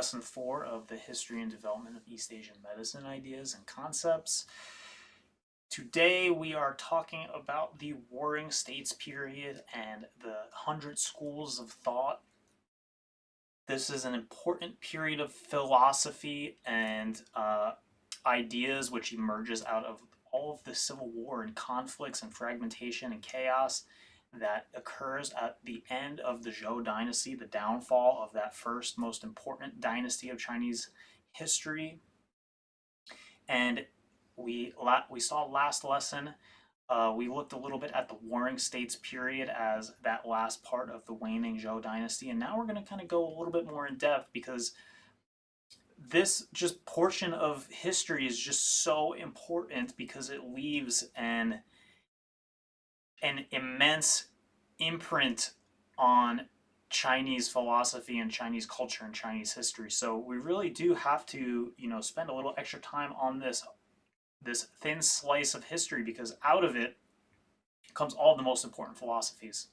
lesson 4 of the history and development of East Asian medicine ideas and concepts. Today we are talking about the Warring States period and the 100 schools of thought. This is an important period of philosophy and ideas which emerges out of all of the civil war and conflicts and fragmentation and chaos that occurs at the end of the Zhou dynasty, the downfall of that first most important dynasty of Chinese history. And we saw last lesson, we looked a little bit at the Warring States period as that last part of the waning Zhou dynasty. And now we're going to kind of go a little bit more in depth because this just portion of history is just so important because it leaves an immense imprint on Chinese philosophy and Chinese culture and Chinese history. So we really do have to, spend a little extra time on this thin slice of history, because out of it comes all of the most important philosophies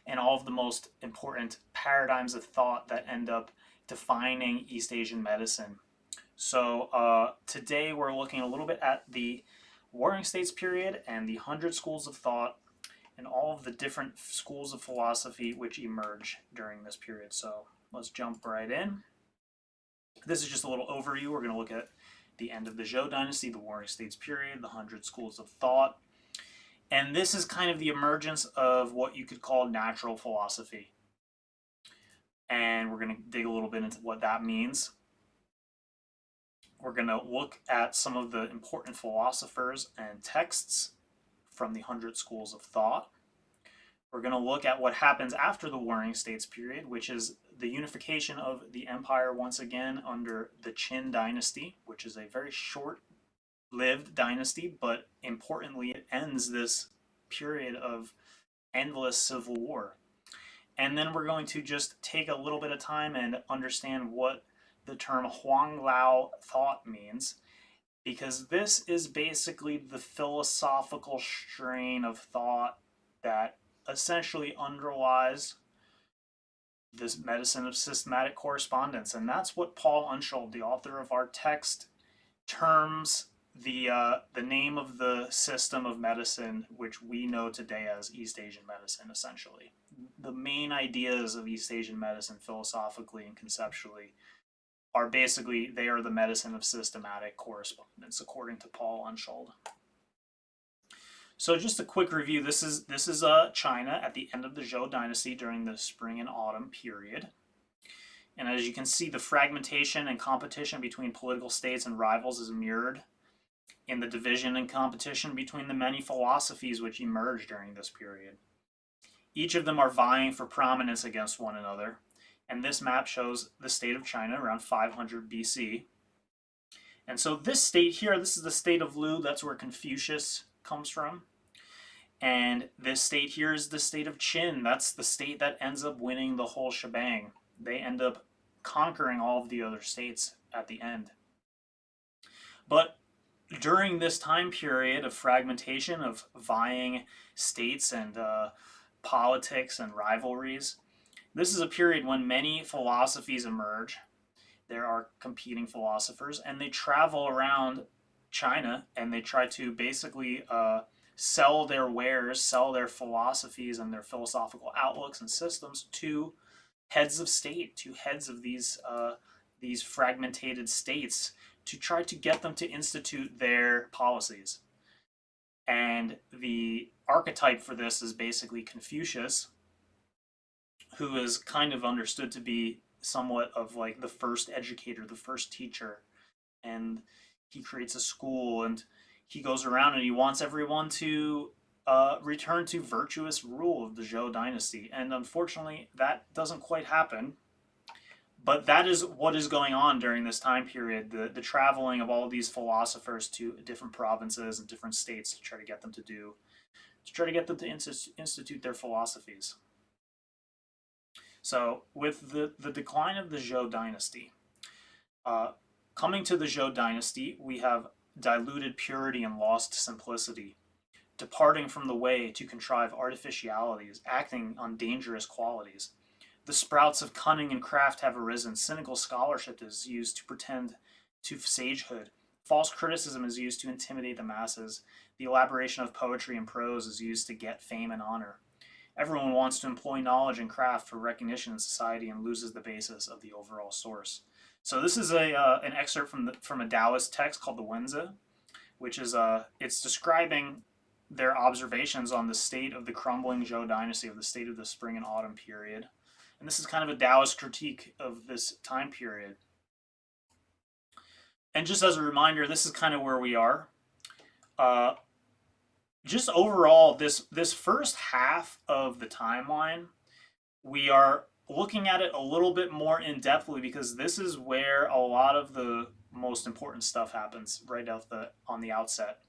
and all of the most important paradigms of thought that end up defining East Asian medicine. So today we're looking a little bit at the Warring States period and the 100 schools of thought and all of the different schools of philosophy which emerge during this period. So let's jump right in. This is just a little overview. We're going to look at the end of the Zhou dynasty, the Warring States period, the 100 schools of thought. And this is kind of the emergence of what you could call natural philosophy. And we're going to dig a little bit into what that means. We're going to look at some of the important philosophers and texts from the 100 schools of thought. We're going to look at what happens after the Warring States period, which is the unification of the empire once again under the Qin dynasty, which is a very short-lived dynasty, but importantly, it ends this period of endless civil war. And then we're going to just take a little bit of time and understand what the term Huanglao thought means, because this is basically the philosophical strain of thought that essentially underlies this medicine of systematic correspondence. And that's what Paul Unshold, the author of our text, terms the name of the system of medicine which we know today as East Asian medicine, essentially. The main ideas of East Asian medicine philosophically and conceptually are basically, they are the medicine of systematic correspondence, according to Paul Unshold. So just a quick review. This is China at the end of the Zhou dynasty during the spring and autumn period. And as you can see, the fragmentation and competition between political states and rivals is mirrored in the division and competition between the many philosophies which emerged during this period. Each of them are vying for prominence against one another. And this map shows the state of China around 500 BC. And so this state here, this is the state of Lu. That's where Confucius comes from. And this state here is the state of Qin. That's the state that ends up winning the whole shebang. They end up conquering all of the other states at the end. But during this time period of fragmentation, of vying states and politics and rivalries, this is a period when many philosophies emerge. There are competing philosophers, and they travel around China, and they try to basically sell their wares, sell their philosophies and their philosophical outlooks and systems to heads of state, to heads of these fragmented states, to try to get them to institute their policies. And the archetype for this is basically Confucius, who is kind of understood to be somewhat of like the first educator, the first teacher. And he creates a school, and he goes around and he wants everyone to return to virtuous rule of the Zhou dynasty. And unfortunately, that doesn't quite happen. But that is what is going on during this time period, the traveling of all of these philosophers to different provinces and different states to try to get them to institute their philosophies. So with the decline of the Zhou dynasty, coming to the Zhou dynasty, we have diluted purity and lost simplicity, departing from the way to contrive artificialities, acting on dangerous qualities. The sprouts of cunning and craft have arisen. Cynical scholarship is used to pretend to sagehood. False criticism is used to intimidate the masses. The elaboration of poetry and prose is used to get fame and honor. Everyone wants to employ knowledge and craft for recognition in society and loses the basis of the overall source. So this is an excerpt from a Taoist text called the Wenzi, which is it's describing their observations on the state of the crumbling Zhou dynasty, of the state of the spring and autumn period. And this is kind of a Taoist critique of this time period. And just as a reminder, this is kind of where we are. Uh, just overall, this first half of the timeline, we are looking at it a little bit more in depthly because this is where a lot of the most important stuff happens right on the outset.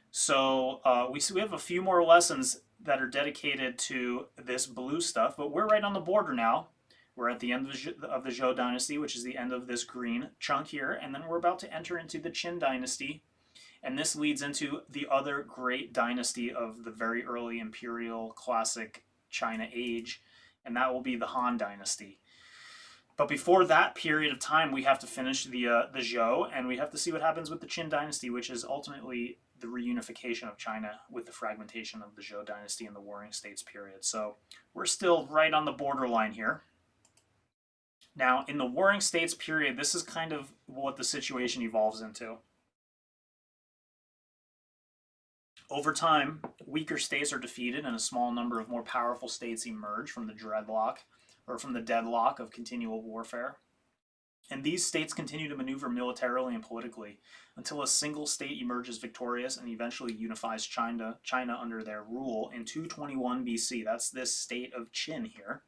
So we have a few more lessons that are dedicated to this blue stuff, but we're right on the border now. We're at the end of the Zhou dynasty, which is the end of this green chunk here, and then we're about to enter into the Qin dynasty, and this leads into the other great dynasty of the very early imperial classic China age, and that will be the Han dynasty. But before that period of time, we have to finish the Zhou, and we have to see what happens with the Qin dynasty, which is ultimately the reunification of China with the fragmentation of the Zhou dynasty and the Warring States period. So we're still right on the borderline here. Now, in the Warring States period, this is kind of what the situation evolves into. Over time, weaker states are defeated and a small number of more powerful states emerge from the deadlock of continual warfare. And these states continue to maneuver militarily and politically until a single state emerges victorious and eventually unifies China under their rule in 221 BC. That's this state of Qin here.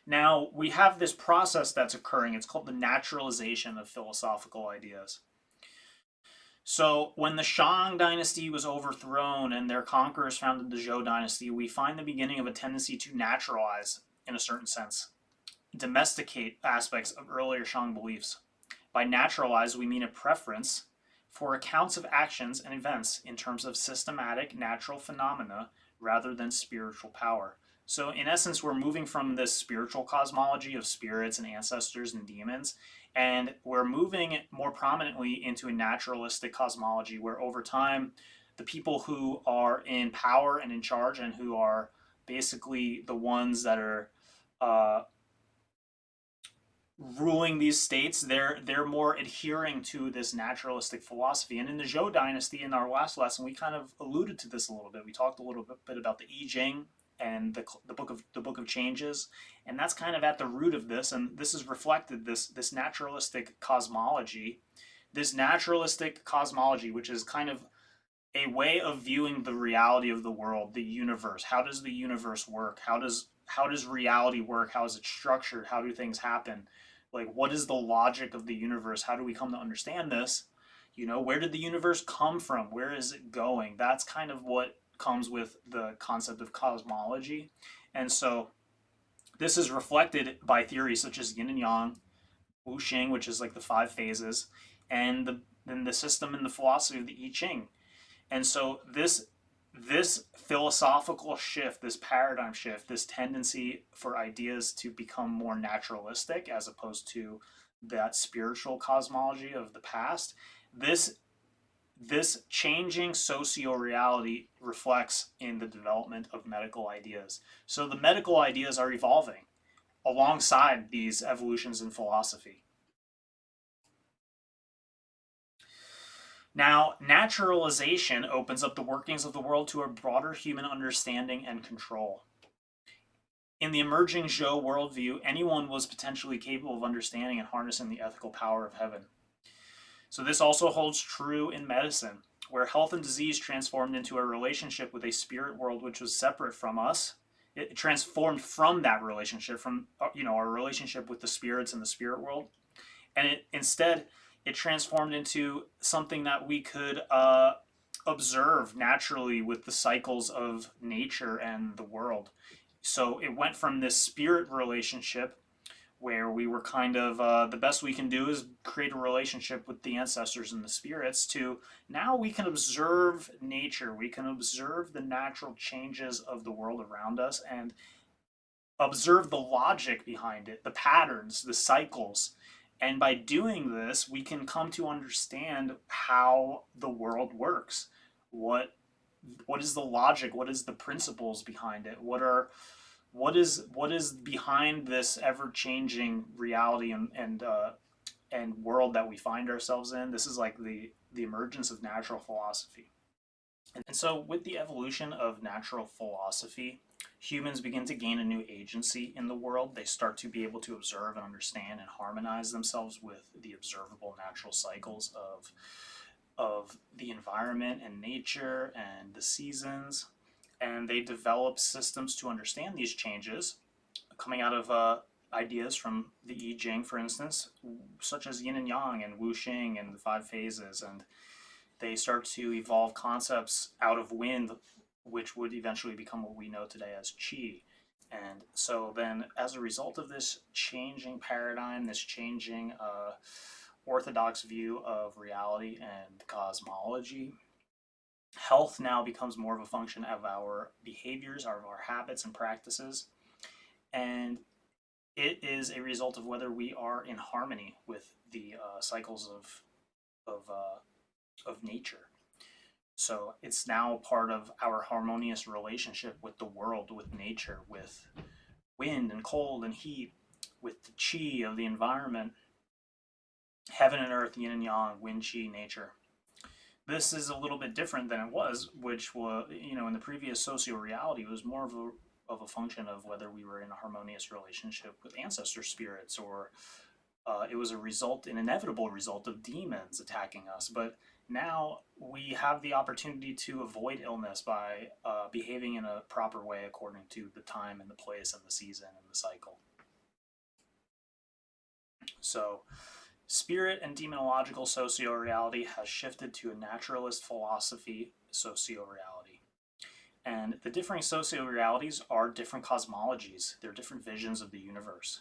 Now, we have this process that's occurring. It's called the naturalization of philosophical ideas. So when the Shang dynasty was overthrown and their conquerors founded the Zhou dynasty, we find the beginning of a tendency to naturalize, in a certain sense, domesticate aspects of earlier Shang beliefs. By naturalize, we mean a preference for accounts of actions and events in terms of systematic natural phenomena rather than spiritual power. So in essence, we're moving from this spiritual cosmology of spirits and ancestors and demons, and we're moving more prominently into a naturalistic cosmology where over time, the people who are in power and in charge and who are basically the ones that are ruling these states, they're more adhering to this naturalistic philosophy. And in the Zhou dynasty, in our last lesson, we kind of alluded to this a little bit. We talked a little bit about the I Ching and the book of changes, and that's kind of at the root of this. And this is reflected this naturalistic cosmology, which is kind of a way of viewing the reality of the world, the universe. How does the universe work? How does reality work? How is it structured? How do things happen? Like, what is the logic of the universe? How do we come to understand this? Where did the universe come from? Where is it going? That's kind of what comes with the concept of cosmology. And so this is reflected by theories such as yin and yang, Wu Xing, which is like the 5 phases, and the system and the philosophy of the I Ching. And so this philosophical shift, this paradigm shift, this tendency for ideas to become more naturalistic as opposed to that spiritual cosmology of the past, this changing socio-reality reflects in the development of medical ideas. So the medical ideas are evolving alongside these evolutions in philosophy. Now, naturalization opens up the workings of the world to a broader human understanding and control. In the emerging Zhou worldview, anyone was potentially capable of understanding and harnessing the ethical power of heaven. So this also holds true in medicine, where health and disease transformed into a relationship with a spirit world which was separate from us. It transformed from that relationship, from our relationship with the spirits in the spirit world, and it transformed into something that we could observe naturally with the cycles of nature and the world. So it went from this spirit relationship where we were kind of the best we can do is create a relationship with the ancestors and the spirits to now we can observe nature, we can observe the natural changes of the world around us, and observe the logic behind it, the patterns, the cycles. And by doing this, we can come to understand how the world works. What what is the logic? What is the principles behind it? What is behind this ever changing reality and world that we find ourselves in? This is like the emergence of natural philosophy. And so, with the evolution of natural philosophy, humans begin to gain a new agency in the world. They start to be able to observe and understand and harmonize themselves with the observable natural cycles of the environment and nature and the seasons. And they develop systems to understand these changes, coming out of ideas from the I Ching, for instance, such as yin and yang and wu xing and the five phases. And they start to evolve concepts out of wind, which would eventually become what we know today as qi. And so then, as a result of this changing paradigm, this changing orthodox view of reality and cosmology, health now becomes more of a function of our behaviors, of our habits and practices. And it is a result of whether we are in harmony with the cycles of nature. So it's now part of our harmonious relationship with the world, with nature, with wind and cold and heat, with the chi of the environment, heaven and earth, yin and yang, wind, chi, nature. This is a little bit different than it was, which was, in the previous socio-reality, it was more of a function of whether we were in a harmonious relationship with ancestor spirits, or it was an inevitable result of demons attacking us. But now we have the opportunity to avoid illness by behaving in a proper way according to the time and the place and the season and the cycle. So, spirit and demonological socio-reality has shifted to a naturalist philosophy socio-reality. And the differing socio-realities are different cosmologies. They're different visions of the universe.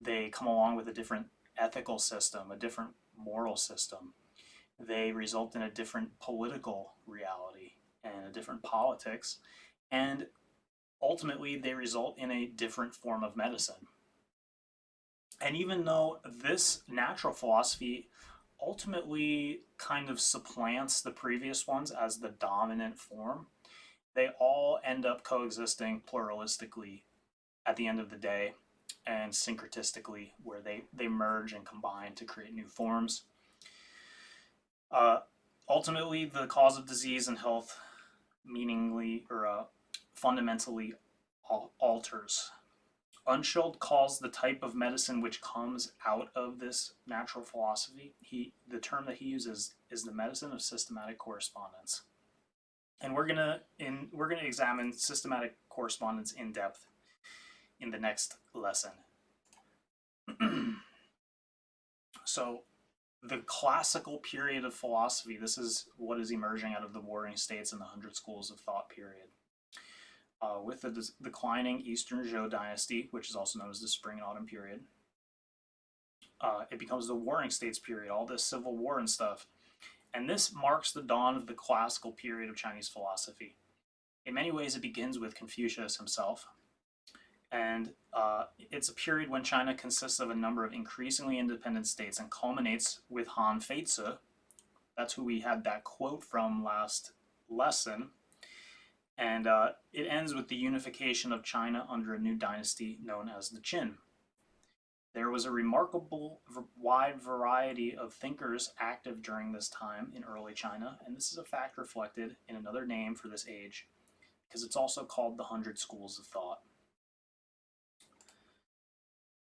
They come along with a different ethical system, a different moral system. They result in a different political reality and a different politics. And ultimately, they result in a different form of medicine. And even though this natural philosophy ultimately kind of supplants the previous ones as the dominant form, they all end up coexisting pluralistically at the end of the day, and syncretistically, where they merge and combine to create new forms. Uh, Ultimately, the cause of disease and health meaningly or fundamentally alters. Unschild calls the type of medicine which comes out of this natural philosophy. The term that he uses is the medicine of systematic correspondence, and we're gonna examine systematic correspondence in depth in the next lesson. So, the classical period of philosophy, this is what is emerging out of the warring states and the 100 schools of thought period. With the declining Eastern Zhou dynasty, which is also known as the Spring and Autumn period, it becomes the warring states period, all this civil war and stuff. And this marks the dawn of the classical period of Chinese philosophy. In many ways, it begins with Confucius himself. And it's a period when China consists of a number of increasingly independent states and culminates with Han Feizi. That's who we had that quote from last lesson. And it ends with the unification of China under a new dynasty known as the Qin. There was a remarkable wide variety of thinkers active during this time in early China, and this is a fact reflected in another name for this age, because it's also called the 100 Schools of Thought.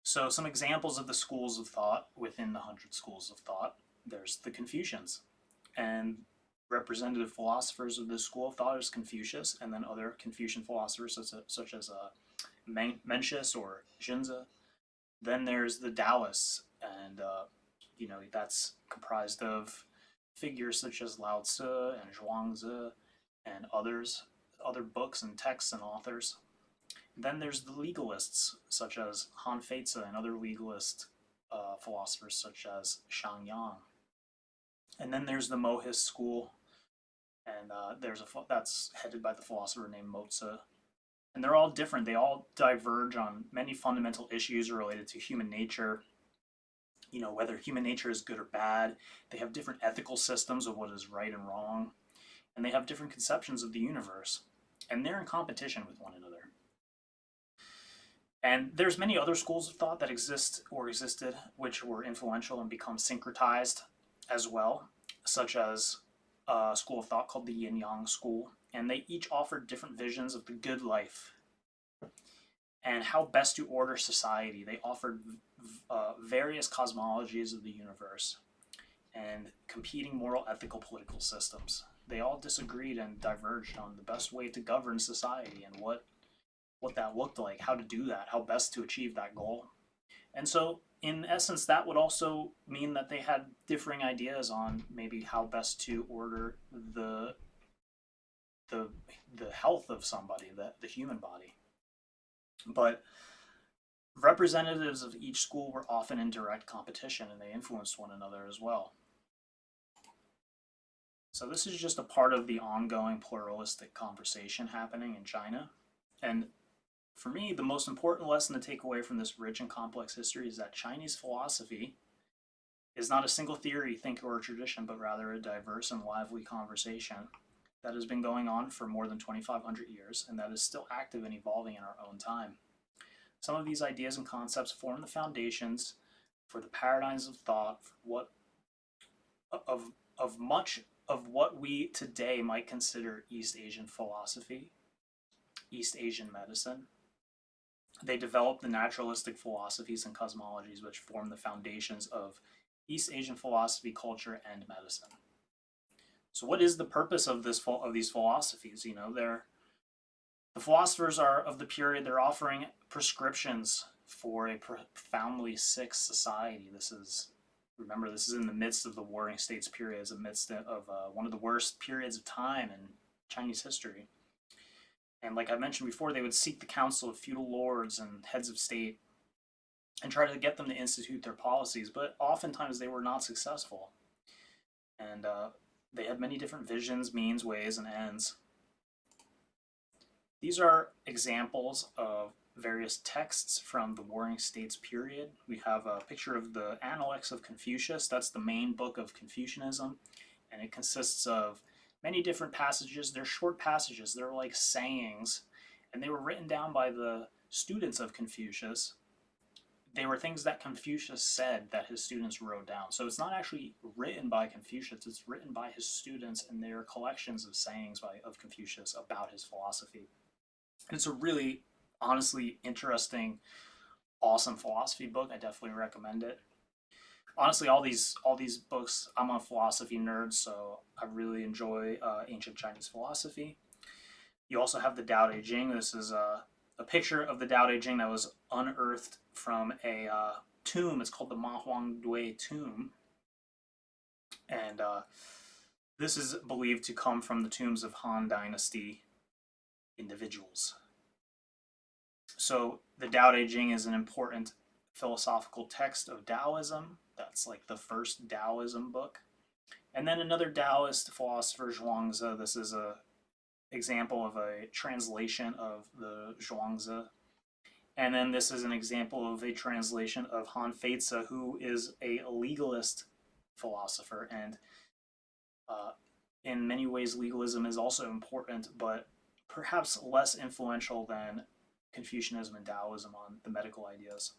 So some examples of the schools of thought within the 100 Schools of Thought. There's the Confucians, and representative philosophers of this school of thought is Confucius, and then other Confucian philosophers such as Mencius or Xunzi. Then there's the Taoists, and that's comprised of figures such as Lao Tzu and Zhuangzi and other books and texts and authors. Then there's the legalists, such as Han Feizi and other legalist philosophers such as Shang Yang. And then there's the Mohist school, and that's headed by the philosopher named Mozi. And they're all different. They all diverge on many fundamental issues related to human nature, whether human nature is good or bad. They have different ethical systems of what is right and wrong, and they have different conceptions of the universe. And they're in competition with one another. And there's many other schools of thought that exist or existed, which were influential and become syncretized as well, such as a school of thought called the Yin Yang School. And they each offered different visions of the good life and how best to order society. They offered various cosmologies of the universe and competing moral, ethical, political systems. They all disagreed and diverged on the best way to govern society and what that looked like, how to do that, how best to achieve that goal. And so, in essence, that would also mean that they had differing ideas on maybe how best to order the the health of somebody, the human body. But representatives of each school were often in direct competition, and they influenced one another as well. So this is just a part of the ongoing pluralistic conversation happening in China. And for me, the most important lesson to take away from this rich and complex history is that Chinese philosophy is not a single theory, thinker, or tradition, but rather a diverse and lively conversation that has been going on for more than 2,500 years and that is still active and evolving in our own time. Some of these ideas and concepts form the foundations for the paradigms of thought, of much of what we today might consider East Asian philosophy, East Asian medicine. They developed the naturalistic philosophies and cosmologies which form the foundations of East Asian philosophy, culture, and medicine. So, what is the purpose of these philosophies? The philosophers are of the period. They're offering prescriptions for a profoundly sick society. Remember, this is in the midst of the Warring States period, in the midst of one of the worst periods of time in Chinese history. And like I mentioned before, they would seek the counsel of feudal lords and heads of state and try to get them to institute their policies, but oftentimes they were not successful. And they had many different visions, means, ways, and ends. These are examples of various texts from the Warring States period. We have a picture of the Analects of Confucius. That's the main book of Confucianism, and it consists of many different passages. They're short passages. They're like sayings, and they were written down by the students of Confucius. They were things that Confucius said that his students wrote down. So it's not actually written by Confucius. It's written by his students, and they're collections of sayings of Confucius about his philosophy. And it's a really, honestly, interesting, awesome philosophy book. I definitely recommend it. Honestly, all these books, I'm a philosophy nerd, so I really enjoy ancient Chinese philosophy. You also have the Tao Te Ching. This is a picture of the Tao Te Ching that was unearthed from a tomb. It's called the Ma Huangdui tomb, and this is believed to come from the tombs of Han Dynasty individuals. So the Tao Te Ching is an important philosophical text of Taoism. That's like the first Taoism book. And then another Taoist philosopher, Zhuangzi. This is a example of a translation of the Zhuangzi. And then this is an example of a translation of Han Feizi, who is a legalist philosopher. And in many ways, legalism is also important, but perhaps less influential than Confucianism and Taoism on the medical ideas.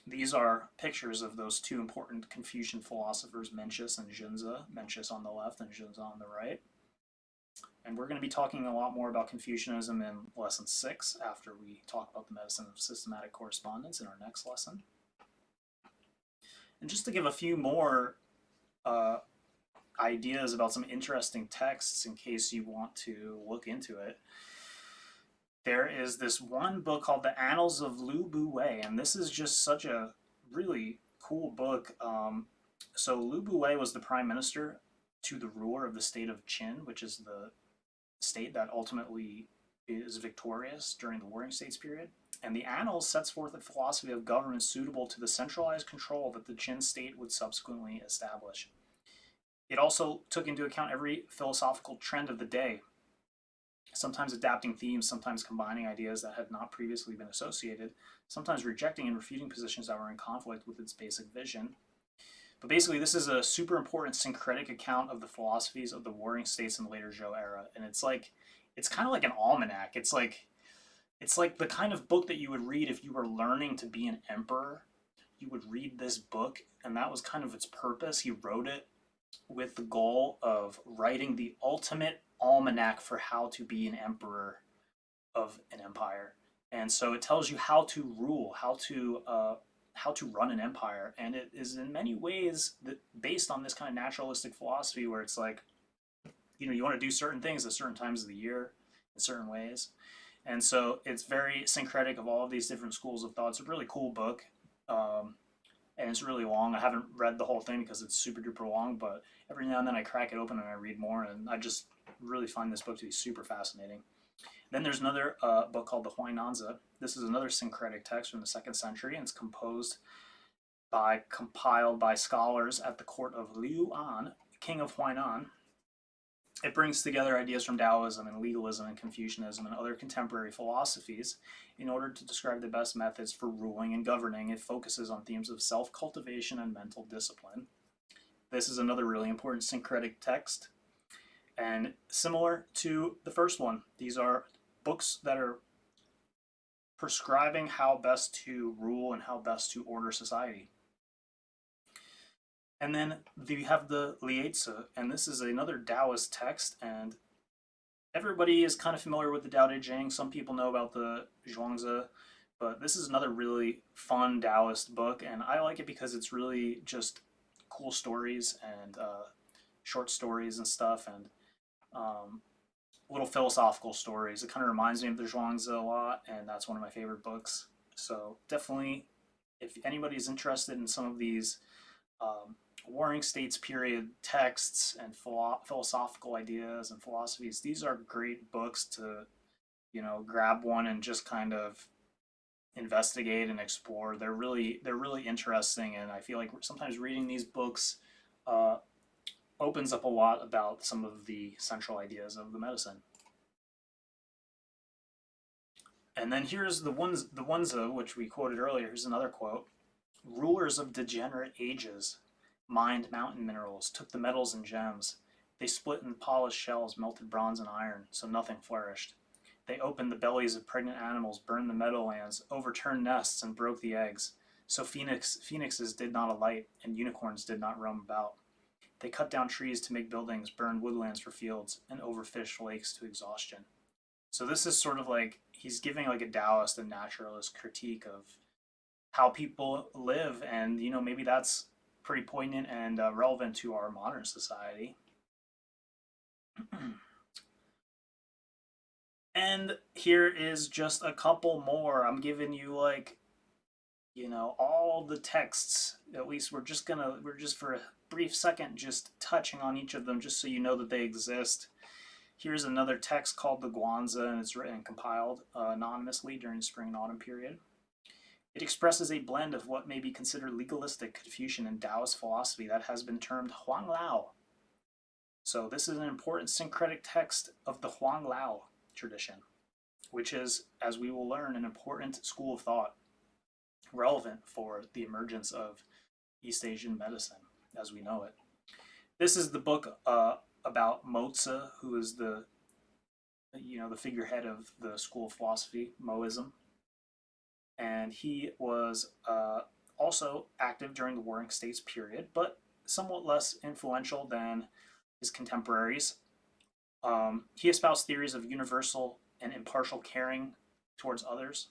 These are pictures of those two important Confucian philosophers, Mencius and Junzi. Mencius on the left and Junzi on the right. And we're going to be talking a lot more about Confucianism in lesson 6 after we talk about the medicine of systematic correspondence in our next lesson. And just to give a few more ideas about some interesting texts in case you want to look into it, there is this one book called The Annals of Lu Bu Wei, and this is just such a really cool book. So Lu Bu Wei was the prime minister to the ruler of the state of Qin, which is the state that ultimately is victorious during the Warring States period. And the Annals sets forth a philosophy of government suitable to the centralized control that the Qin state would subsequently establish. It also took into account every philosophical trend of the day. sometimes adapting themes, sometimes combining ideas that had not previously been associated, sometimes rejecting and refuting positions that were in conflict with its basic vision. But basically, this is a super important syncretic account of the philosophies of the warring states in the later Zhou era, and it's kind of like an almanac. It's like the kind of book that you would read if you were learning to be an emperor. You would read this book, and that was kind of its purpose. He wrote it with the goal of writing the ultimate almanac for how to be an emperor of an empire. And so it tells you how to rule, how to run an empire, and it is in many ways based on this kind of naturalistic philosophy where it's like, you want to do certain things at certain times of the year in certain ways. And so it's very syncretic of all of these different schools of thought. It's a really cool book. And it's really long. I haven't read the whole thing because it's super duper long, but every now and then I crack it open and I read more, and I just really find this book to be super fascinating. Then there's another book called the Huainanzi. This is another syncretic text from the 2nd century, and it's compiled by scholars at the court of Liu An, king of Huainan. It brings together ideas from Taoism and legalism and Confucianism and other contemporary philosophies in order to describe the best methods for ruling and governing. It focuses on themes of self-cultivation and mental discipline. This is another really important syncretic text. And similar to the first one, these are books that are prescribing how best to rule and how best to order society. And then we have the Liezi, and this is another Taoist text, and everybody is kind of familiar with the Tao Te Ching. Some people know about the Zhuangzi, but this is another really fun Taoist book, and I like it because it's really just cool stories and short stories and stuff, and little philosophical stories. It kind of reminds me of the Zhuangzi a lot, and that's one of my favorite books. So definitely, if anybody's interested in some of these Warring States period texts and philosophical ideas and philosophies, these are great books to, grab one and just kind of investigate and explore. They're really interesting, and I feel like sometimes reading these books uh, opens up a lot about some of the central ideas of the medicine. And then here's the ones which we quoted earlier. Here's another quote: "Rulers of degenerate ages mined mountain minerals, took the metals and gems. They split and polished shells, melted bronze and iron, so nothing flourished. They opened the bellies of pregnant animals, burned the meadowlands, overturned nests, and broke the eggs. So phoenixes did not alight, and unicorns did not roam about. They cut down trees to make buildings, burned woodlands for fields, and overfished lakes to exhaustion." So this is sort of like he's giving like a Taoist and naturalist critique of how people live, and maybe that's pretty poignant and relevant to our modern society. And here is just a couple more. I'm giving you like, all the texts. At least we're just for a brief second just touching on each of them just so you know that they exist. Here's another text called the Guanzi, and it's written and compiled anonymously during the spring and autumn period. It expresses a blend of what may be considered legalistic Confucian and Taoist philosophy that has been termed Huanglao. So this is an important syncretic text of the Huanglao tradition, which is, as we will learn, an important school of thought relevant for the emergence of East Asian medicine as we know it. This is the book about Mozi, who is the figurehead of the school of philosophy, Moism, and he was also active during the Warring States period, but somewhat less influential than his contemporaries. He espoused theories of universal and impartial caring towards others,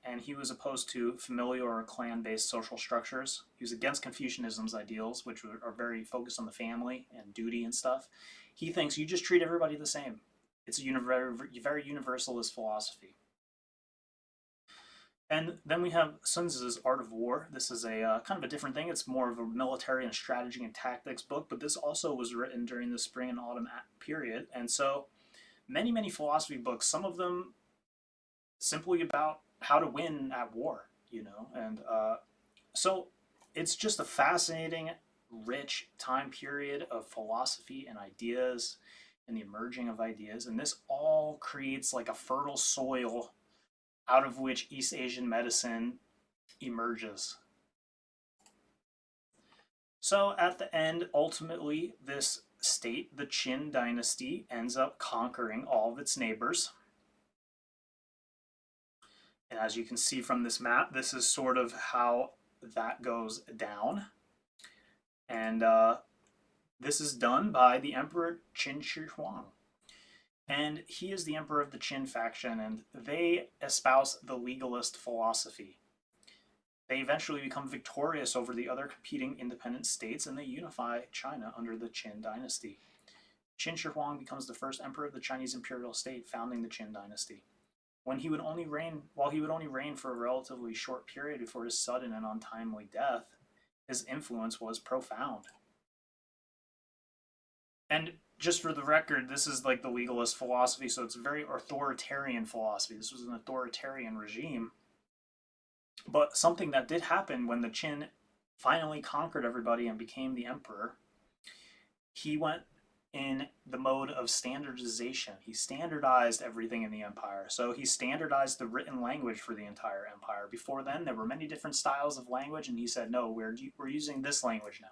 and he was opposed to familial or clan-based social structures. He was against Confucianism's ideals, which are very focused on the family and duty and stuff. He thinks you just treat everybody the same. It's a very universalist philosophy. And then we have Sun Tzu's Art of War. This is a kind of a different thing. It's more of a military and strategy and tactics book, but this also was written during the spring and autumn period. And so many philosophy books, some of them simply about how to win at war, and so it's just a fascinating, rich time period of philosophy and ideas. and the merging of ideas. And this all creates like a fertile soil out of which East Asian medicine emerges. So at the end, ultimately, this state, the Qin dynasty, ends up conquering all of its neighbors. And as you can see from this map, this is sort of how that goes down. And this is done by the Emperor Qin Shi Huang. And he is the emperor of the Qin faction, and they espouse the legalist philosophy. They eventually become victorious over the other competing independent states, and they unify China under the Qin dynasty. Qin Shi Huang becomes the first emperor of the Chinese imperial state, founding the Qin dynasty. While he would only reign for a relatively short period before his sudden and untimely death, his influence was profound. And just for the record, this is like the legalist philosophy, so it's a very authoritarian philosophy. This was an authoritarian regime. But something that did happen when the Qin finally conquered everybody and became the emperor, he went in the mode of standardization. He standardized everything in the empire. So he standardized the written language for the entire empire. Before then, there were many different styles of language, and he said, no, we're using this language now.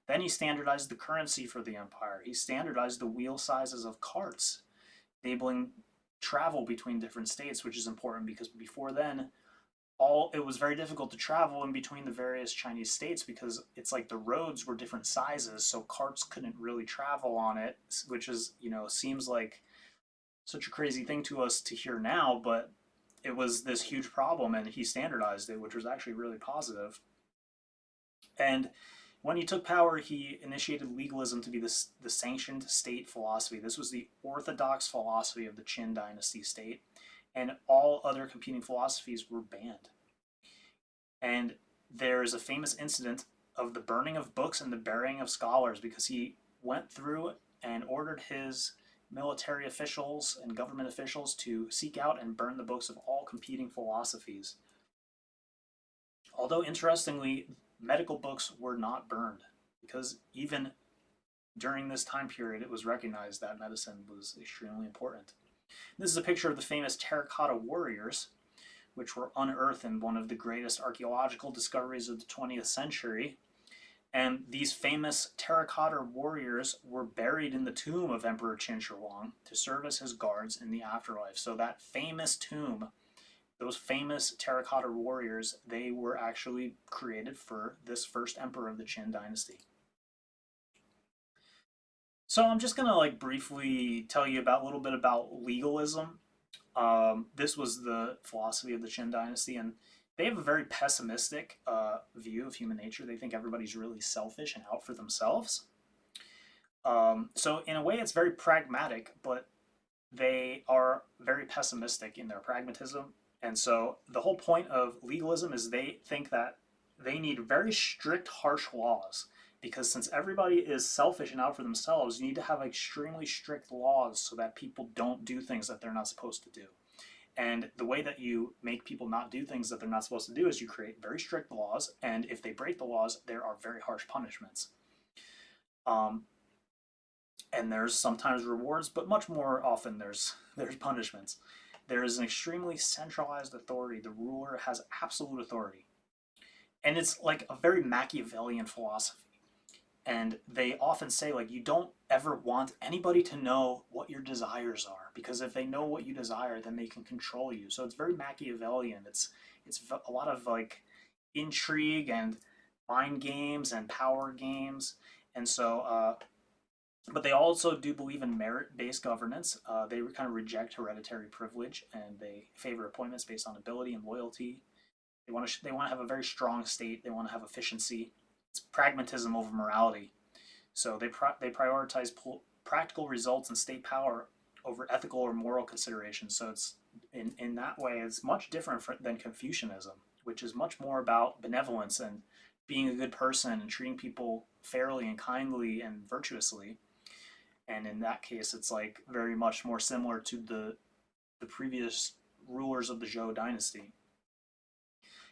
Then he standardized the currency for the empire. He standardized the wheel sizes of carts, enabling travel between different states, which is important because before then, it was very difficult to travel in between the various Chinese states because it's like the roads were different sizes, so carts couldn't really travel on it, which is, seems like such a crazy thing to us to hear now, but it was this huge problem, and he standardized it, which was actually really positive. And when he took power, he initiated legalism to be the sanctioned state philosophy. This was the orthodox philosophy of the Qin dynasty state, and all other competing philosophies were banned. And there is a famous incident of the burning of books and the burying of scholars because he went through and ordered his military officials and government officials to seek out and burn the books of all competing philosophies. Although, interestingly, medical books were not burned because even during this time period, it was recognized that medicine was extremely important. This is a picture of the famous terracotta warriors, which were unearthed in one of the greatest archaeological discoveries of the 20th century. And these famous terracotta warriors were buried in the tomb of Emperor Qin Shi Huang to serve as his guards in the afterlife. So that famous tomb, those famous terracotta warriors, they were actually created for this first emperor of the Qin dynasty. So I'm just gonna like briefly tell you about a little bit about legalism. This was the philosophy of the Qin dynasty, and they have a very pessimistic view of human nature. They think everybody's really selfish and out for themselves. So in a way, it's very pragmatic, but they are very pessimistic in their pragmatism. And so the whole point of legalism is they think that they need very strict, harsh laws because since everybody is selfish and out for themselves, you need to have extremely strict laws so that people don't do things that they're not supposed to do. And the way that you make people not do things that they're not supposed to do is you create very strict laws, and if they break the laws, there are very harsh punishments. And there's sometimes rewards, but much more often there's punishments. There is an extremely centralized authority. The ruler has absolute authority. And it's like a very Machiavellian philosophy. And they often say, like, you don't ever want anybody to know what your desires are, because if they know what you desire, then they can control you. So it's very Machiavellian. It's a lot of like intrigue and mind games and power games. And so, but they also do believe in merit-based governance. They kind of reject hereditary privilege, and they favor appointments based on ability and loyalty. They want to have a very strong state. They want to have efficiency. It's pragmatism over morality. So they prioritize practical results and state power over ethical or moral considerations. So it's in that way, it's much different than Confucianism, which is much more about benevolence and being a good person and treating people fairly and kindly and virtuously. And in that case, it's like very much more similar to the previous rulers of the Zhou dynasty.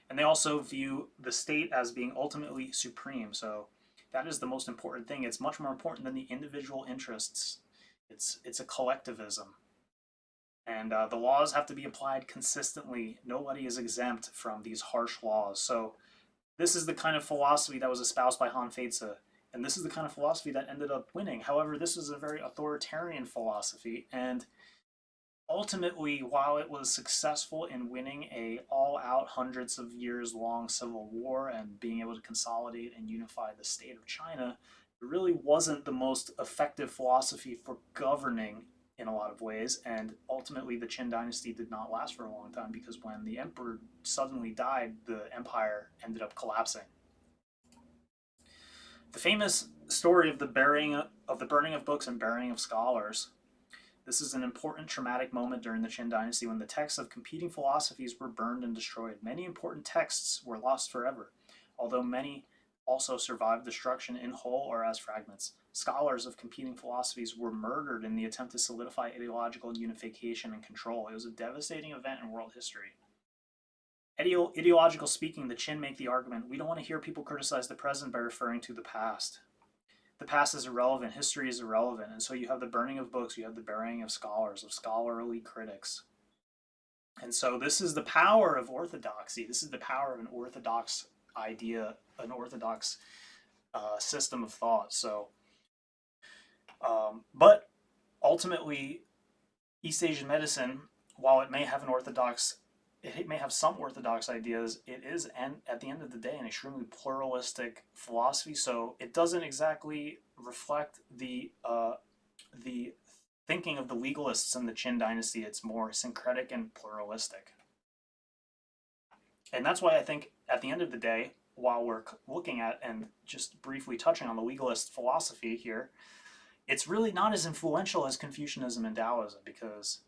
And they also view the state as being ultimately supreme. So that is the most important thing. It's much more important than the individual interests. It's a collectivism, and the laws have to be applied consistently. Nobody is exempt from these harsh laws. So this is the kind of philosophy that was espoused by Han Feize, and this is the kind of philosophy that ended up winning. However, this was a very authoritarian philosophy, and ultimately, while it was successful in winning a all-out hundreds of years long civil war and being able to consolidate and unify the state of China, it really wasn't the most effective philosophy for governing in a lot of ways. And ultimately, the Qin dynasty did not last for a long time because when the emperor suddenly died, the empire ended up collapsing. The famous story of the burning of books and burying of scholars. This is an important traumatic moment during the Qin dynasty when the texts of competing philosophies were burned and destroyed. Many important texts were lost forever, although many also survived destruction in whole or as fragments. Scholars of competing philosophies were murdered in the attempt to solidify ideological unification and control. It was a devastating event in world history. Ideological speaking, the Qin make the argument, we don't want to hear people criticize the present by referring to the past. The past is irrelevant, history is irrelevant, and so you have the burning of books, you have the burying of scholars, of scholarly critics. And so this is the power of orthodoxy. This is the power of an orthodox idea, an orthodox system of thought. So, but ultimately, East Asian medicine, while it may have it may have some orthodox ideas, it is, and at the end of the day, an extremely pluralistic philosophy. So it doesn't exactly reflect the thinking of the legalists in the Qin dynasty. It's more syncretic and pluralistic, and that's why I think at the end of the day, while we're looking at and just briefly touching on the legalist philosophy here, it's really not as influential as Confucianism and Taoism because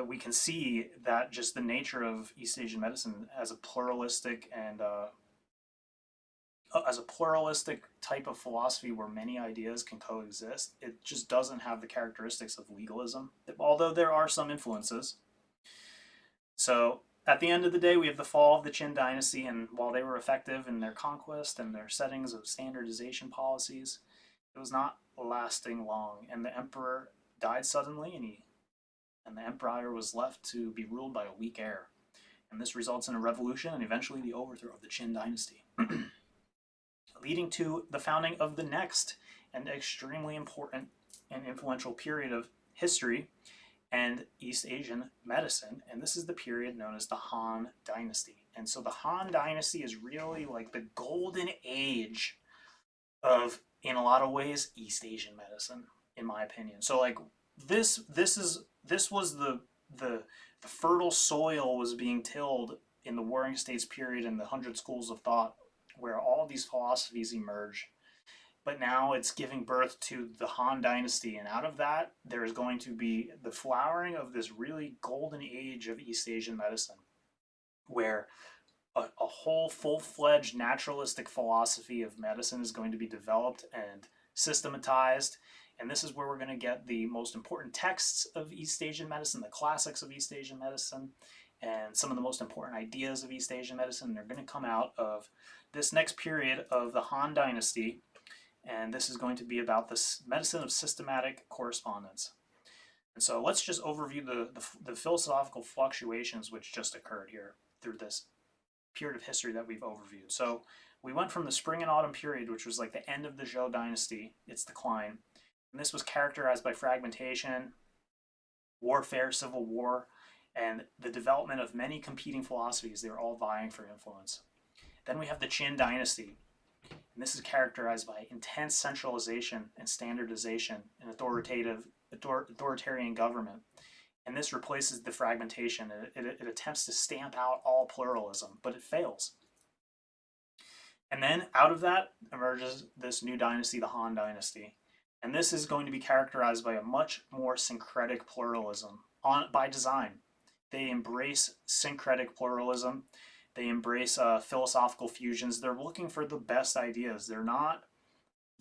we can see that just the nature of East Asian medicine as a pluralistic and as a pluralistic type of philosophy where many ideas can coexist, it just doesn't have the characteristics of legalism, although there are some influences. So at the end of the day, we have the fall of the Qin dynasty, and while they were effective in their conquest and their settings of standardization policies, it was not lasting long, and the emperor died suddenly, and the empire was left to be ruled by a weak heir. And this results in a revolution and eventually the overthrow of the Qin dynasty, leading to the founding of the next and extremely important and influential period of history and East Asian medicine. And this is the period known as the Han dynasty. And so the Han dynasty is really like the golden age of, in a lot of ways, East Asian medicine, in my opinion. So like this was the fertile soil was being tilled in the Warring States period and the Hundred Schools of Thought, where all these philosophies emerge. But now it's giving birth to the Han dynasty, and out of that, there is going to be the flowering of this really golden age of East Asian medicine, where a whole full-fledged naturalistic philosophy of medicine is going to be developed and systematized. And this is where we're going to get the most important texts of East Asian medicine, the classics of East Asian medicine, and some of the most important ideas of East Asian medicine. They're going to come out of this next period of the Han dynasty, and this is going to be about the medicine of systematic correspondence. And so let's just overview the philosophical fluctuations which just occurred here through this period of history that we've overviewed. So we went from the spring and autumn period, which was like the end of the Zhou dynasty, its decline, and this was characterized by fragmentation, warfare, civil war, and the development of many competing philosophies. They were all vying for influence. Then we have the Qin dynasty, and this is characterized by intense centralization and standardization and authoritarian government. And this replaces the fragmentation. It attempts to stamp out all pluralism, but it fails. And then out of that emerges this new dynasty, the Han dynasty. And this is going to be characterized by a much more syncretic pluralism by design. They embrace syncretic pluralism. They embrace philosophical fusions. They're looking for the best ideas. They're not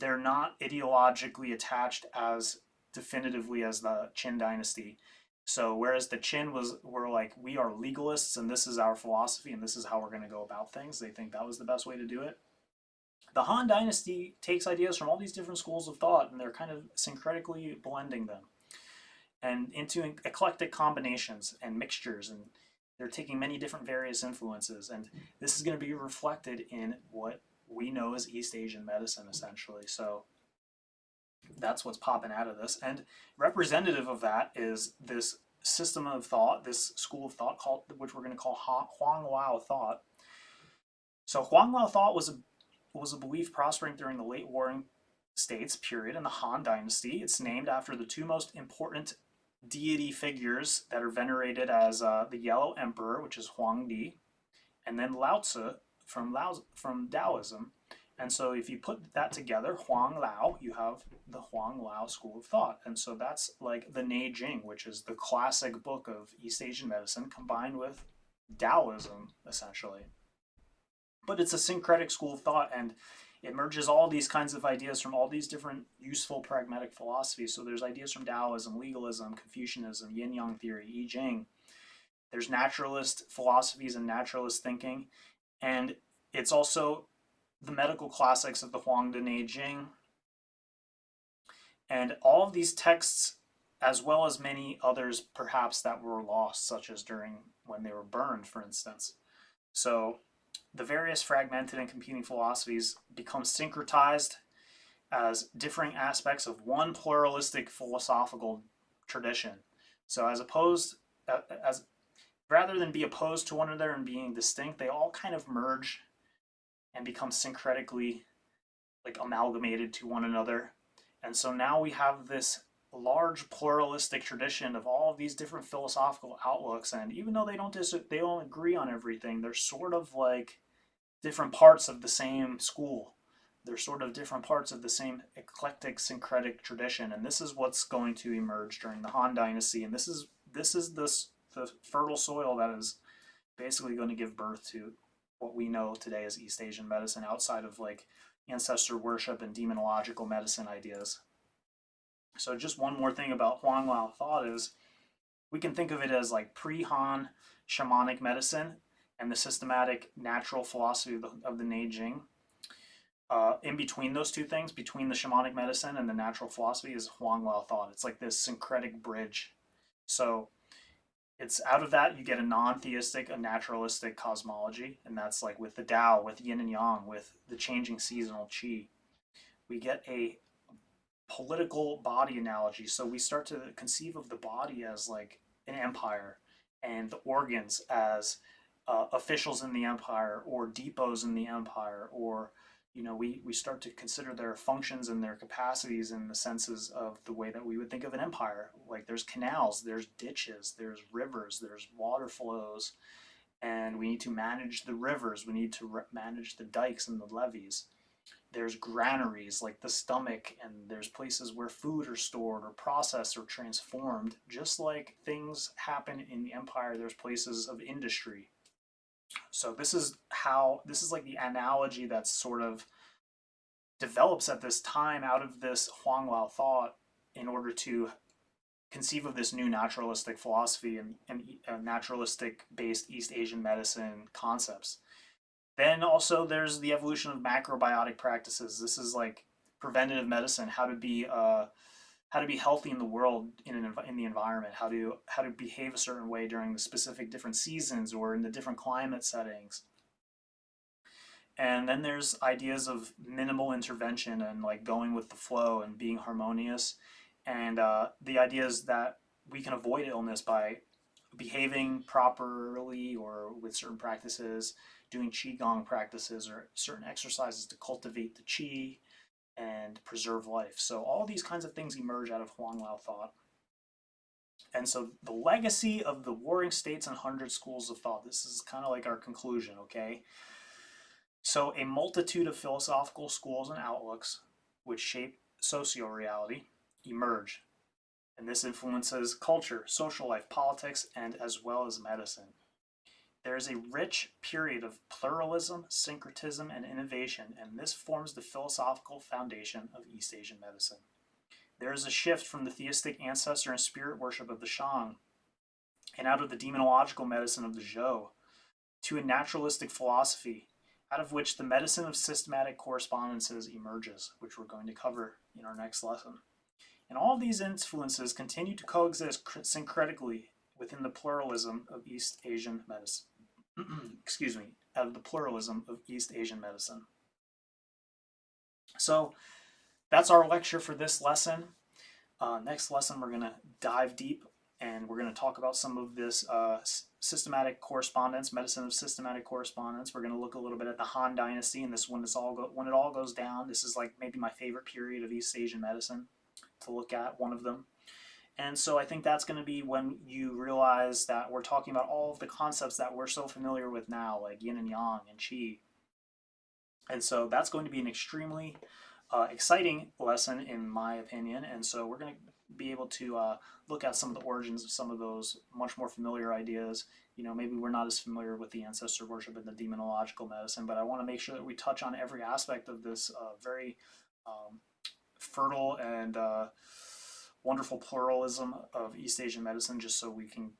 ideologically attached as definitively as the Qin dynasty. So whereas the Qin were like, we are legalists and this is our philosophy and this is how we're going to go about things, they think that was the best way to do it. The Han Dynasty takes ideas from all these different schools of thought, and they're kind of syncretically blending them and into eclectic combinations and mixtures, and they're taking many different various influences, and this is going to be reflected in what we know as East Asian medicine, essentially. So that's what's popping out of this, and representative of that is this system of thought, this school of thought called, which we're going to call Huang Lao thought. So Huang Lao thought was a belief prospering during the late Warring States period in the Han Dynasty. It's named after the two most important deity figures that are venerated as the Yellow Emperor, which is Huang Di, and then Lao Tzu from Taoism. And so if you put that together, Huang Lao, you have the Huang Lao school of thought. And so that's like the Neijing, which is the classic book of East Asian medicine combined with Taoism, essentially. But it's a syncretic school of thought, and it merges all these kinds of ideas from all these different useful pragmatic philosophies. So there's ideas from Taoism, legalism, Confucianism, yin yang theory, I Ching. There's naturalist philosophies and naturalist thinking. And it's also the medical classics of the Huang de Neijing. And all of these texts, as well as many others perhaps that were lost, such as during when they were burned, for instance. So the various fragmented and competing philosophies become syncretized as differing aspects of one pluralistic philosophical tradition. So as rather than be opposed to one another and being distinct, they all kind of merge and become syncretically like amalgamated to one another. And so now we have this large pluralistic tradition of all of these different philosophical outlooks, and even though they don't agree on everything, they're sort of like different parts of the same school. They're sort of different parts of the same eclectic syncretic tradition, and this is what's going to emerge during the Han Dynasty. And the fertile soil that is basically going to give birth to what we know today as East Asian medicine, outside of like ancestor worship and demonological medicine ideas. So just one more thing about Huang Lao thought is we can think of it as like pre-Han shamanic medicine and the systematic natural philosophy of the Neijing. In between those two things, between the shamanic medicine and the natural philosophy, is Huang Lao thought. It's like this syncretic bridge. So it's out of that you get a non-theistic, a naturalistic cosmology, and that's like with the Tao, with yin and yang, with the changing seasonal qi. We get a political body analogy. So we start to conceive of the body as like an empire, and the organs as officials in the empire, or depots in the empire, or we start to consider their functions and their capacities in the senses of the way that we would think of an empire. Like there's canals, there's ditches, there's rivers, there's water flows, and we need to manage the rivers, we need to manage the dikes and the levees. There's granaries like the stomach, and there's places where food are stored or processed or transformed. Just like things happen in the empire, there's places of industry. So this is like the analogy that sort of develops at this time out of this Huang Lao thought in order to conceive of this new naturalistic philosophy and naturalistic based East Asian medicine concepts. Then also there's the evolution of macrobiotic practices. This is like preventative medicine, how to be healthy in the world, in the environment, how to behave a certain way during the specific different seasons or in the different climate settings. And then there's ideas of minimal intervention and like going with the flow and being harmonious, and the ideas that we can avoid illness by behaving properly or with certain practices, doing qigong practices or certain exercises to cultivate the qi and preserve life. So all these kinds of things emerge out of Huang Lao thought. And so the legacy of the Warring States and Hundred Schools of Thought, this is kind of like our conclusion, okay? So a multitude of philosophical schools and outlooks which shape socio-reality emerge. And this influences culture, social life, politics, and as well as medicine. There is a rich period of pluralism, syncretism, and innovation, and this forms the philosophical foundation of East Asian medicine. There is a shift from the theistic ancestor and spirit worship of the Shang, and out of the demonological medicine of the Zhou, to a naturalistic philosophy out of which the medicine of systematic correspondences emerges, which we're going to cover in our next lesson. And all of these influences continue to coexist syncretically within the pluralism of East Asian medicine. Excuse me, out of the pluralism of East Asian medicine. So that's our lecture for this lesson. Next lesson, we're going to dive deep and we're going to talk about some of this systematic correspondence, medicine of systematic correspondence. We're going to look a little bit at the Han Dynasty, and this when it all goes down. This is like maybe my favorite period of East Asian medicine to look at, one of them. And so I think that's going to be when you realize that we're talking about all of the concepts that we're so familiar with now, like yin and yang and qi. And so that's going to be an extremely exciting lesson in my opinion. And so we're going to be able to look at some of the origins of some of those much more familiar ideas. You know, maybe we're not as familiar with the ancestor worship and the demonological medicine, but I want to make sure that we touch on every aspect of this very fertile and wonderful pluralism of East Asian medicine, just so we can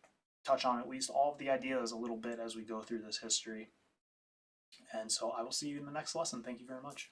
touch on at least all of the ideas a little bit as we go through this history. And so I will see you in the next lesson. Thank you very much.